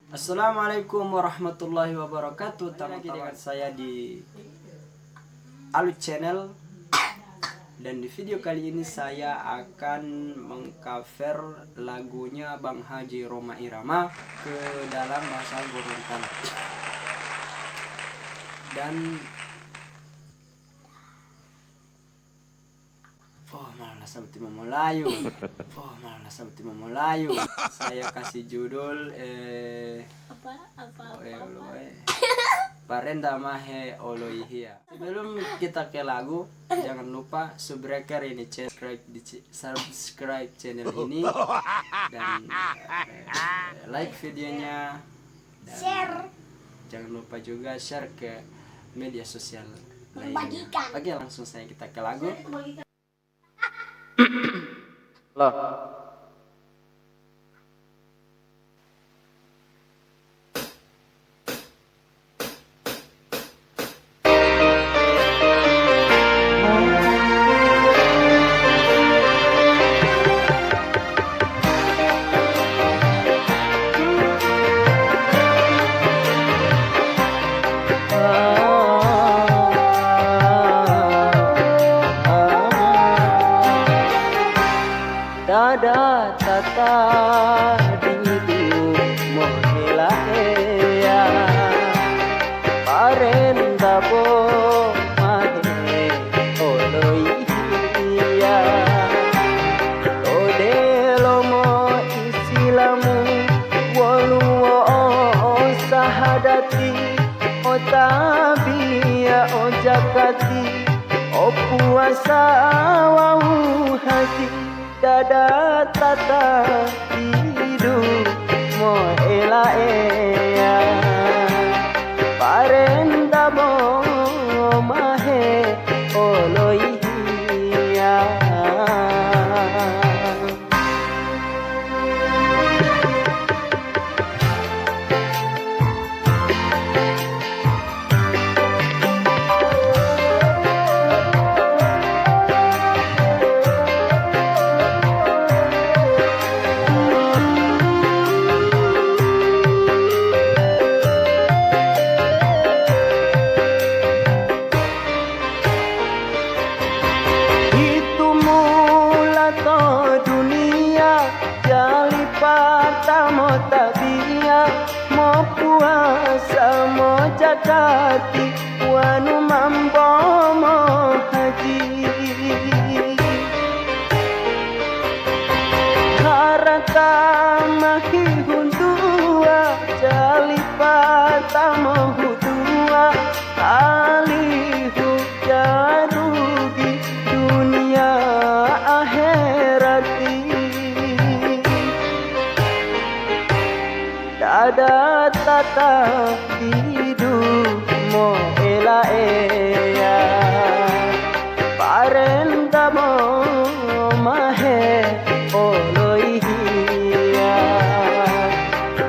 Assalamualaikum warahmatullahi wabarakatuh. Lagi dengan saya di Alu Channel. Dan di video kali ini saya akan mengcover lagunya Bang Haji Rhoma Irama ke dalam bahasa Gorontalo. Dan malah seperti memulayu. Saya kasih judul Parenda Mahe Oloihia. Sebelum kita ke lagu, jangan lupa subscribe ini, subscribe channel ini dan like videonya dan share. Jangan lupa juga share ke media sosial lainnya. Oke, langsung saya kita ke lagu. Loh. Dada tata didu mohela eya parenda bo mahe oloihia odelo mo isilamu woluo sahadati otabia ojakati opuasa wau hati dada tata hidup mo ela eya parenda mo mahe oloihia. Mo tabia mo puasa mo jakati wanu mambo mo haji harata mahi hundua jalipata mo hudua alihu jarugi dunia akhirati dada tata hidup mo ela eya parenda mo mahe oloihia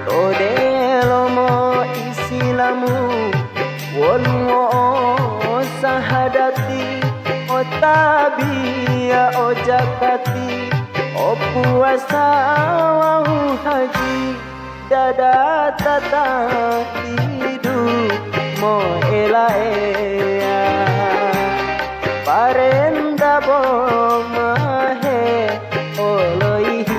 todelo mo isilamu woluo sahadati otabia ojakati opuasa wau haji dada tata hidup mo ela eya parenda bo mahe oloihia.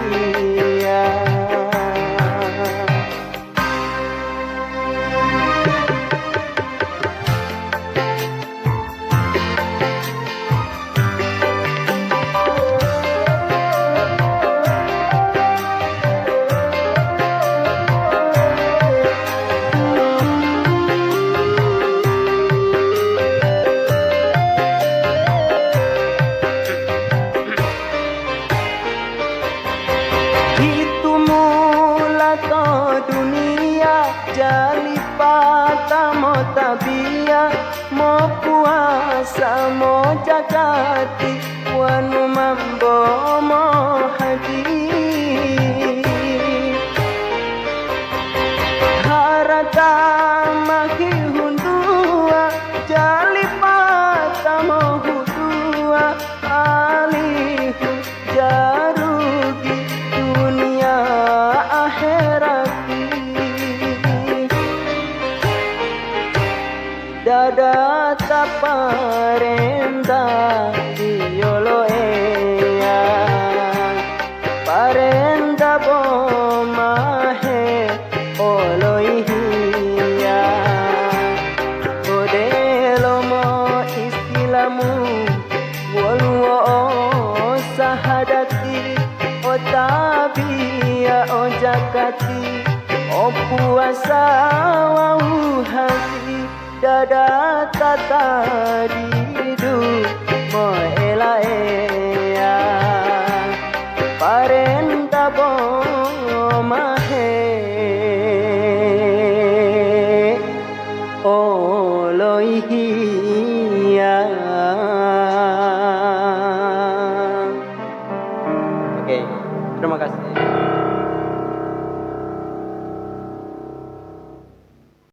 Jalipata mo tabia mo puasa mo jakati wanu mambo mo haji harata mahi hundua jalipata mo hudua alihu jarugi dunia akhirati Oh puasa wau hati dada tak tadi